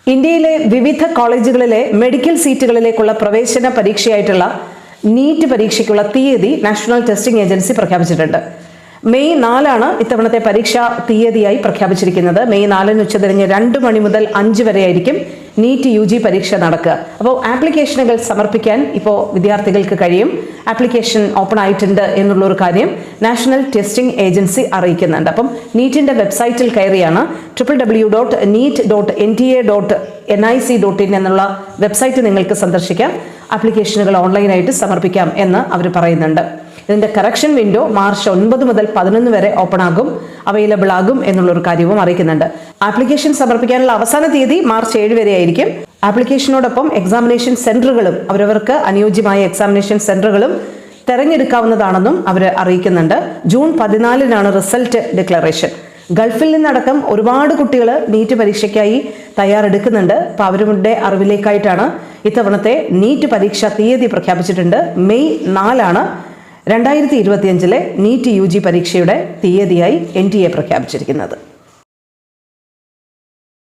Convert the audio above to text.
ഇന്ത്യയിലെ വിവിധ കോളേജുകളിലെ മെഡിക്കൽ സീറ്റുകളിലേക്കുള്ള പ്രവേശന പരീക്ഷയായിട്ടുള്ള നീറ്റ് പരീക്ഷയ്ക്കുള്ള തീയതി നാഷണൽ ടെസ്റ്റിംഗ് ഏജൻസി പ്രഖ്യാപിച്ചിട്ടുണ്ട്. മെയ് 4 ഇത്തവണത്തെ പരീക്ഷാ തീയതിയായി പ്രഖ്യാപിച്ചിരിക്കുന്നത്. മെയ് 4 ഉച്ചതിരിഞ്ഞ് 2 മണി മുതൽ 5 വരെ ആയിരിക്കും നീറ്റ് UG പരീക്ഷ നടക്കുക. അപ്പോൾ ആപ്ലിക്കേഷനുകൾ സമർപ്പിക്കാൻ ഇപ്പോൾ വിദ്യാർത്ഥികൾക്ക് കഴിയും. ആപ്ലിക്കേഷൻ ഓപ്പൺ ആയിട്ടുണ്ട് എന്നുള്ളൊരു കാര്യം നാഷണൽ ടെസ്റ്റിംഗ് ഏജൻസി അറിയിക്കുന്നുണ്ട്. അപ്പം നീറ്റിന്റെ വെബ്സൈറ്റിൽ കയറിയാണ് www.neet.nta.nic.in എന്നുള്ള വെബ്സൈറ്റ് നിങ്ങൾക്ക് സന്ദർശിക്കാം. ആപ്ലിക്കേഷനുകൾ ഓൺലൈനായിട്ട് സമർപ്പിക്കാം എന്ന് അവർ പറയുന്നുണ്ട്. ഇതിന്റെ കറക്ഷൻ വിൻഡോ മാർച്ച് 9 മുതൽ 11 വരെ അവൈലബിൾ ആകും എന്നുള്ളൊരു കാര്യവും അറിയിക്കുന്നുണ്ട്. ആപ്ലിക്കേഷൻ സമർപ്പിക്കാനുള്ള അവസാന തീയതി മാർച്ച് 7 വരെ ആയിരിക്കും. ആപ്ലിക്കേഷനോടൊപ്പം എക്സാമിനേഷൻ സെന്ററുകളും അവരവർക്ക് അനുയോജ്യമായ എക്സാമിനേഷൻ സെന്ററുകളും തെരഞ്ഞെടുക്കാവുന്നതാണെന്നും അവർ അറിയിക്കുന്നുണ്ട്. June 14 result declaration. ഗൾഫിൽ നിന്നടക്കം ഒരുപാട് കുട്ടികൾ നീറ്റ് പരീക്ഷയ്ക്കായി തയ്യാറെടുക്കുന്നുണ്ട്. അപ്പോൾ അവരുടെ അറിവിലേക്കായിട്ടാണ് ഇത്തവണത്തെ നീറ്റ് പരീക്ഷ തീയതി പ്രഖ്യാപിച്ചിട്ടുണ്ട്. മെയ് 4 2025 നീറ്റ് UG പരീക്ഷയുടെ തീയതിയായി NTA പ്രഖ്യാപിച്ചിരിക്കുന്നത്.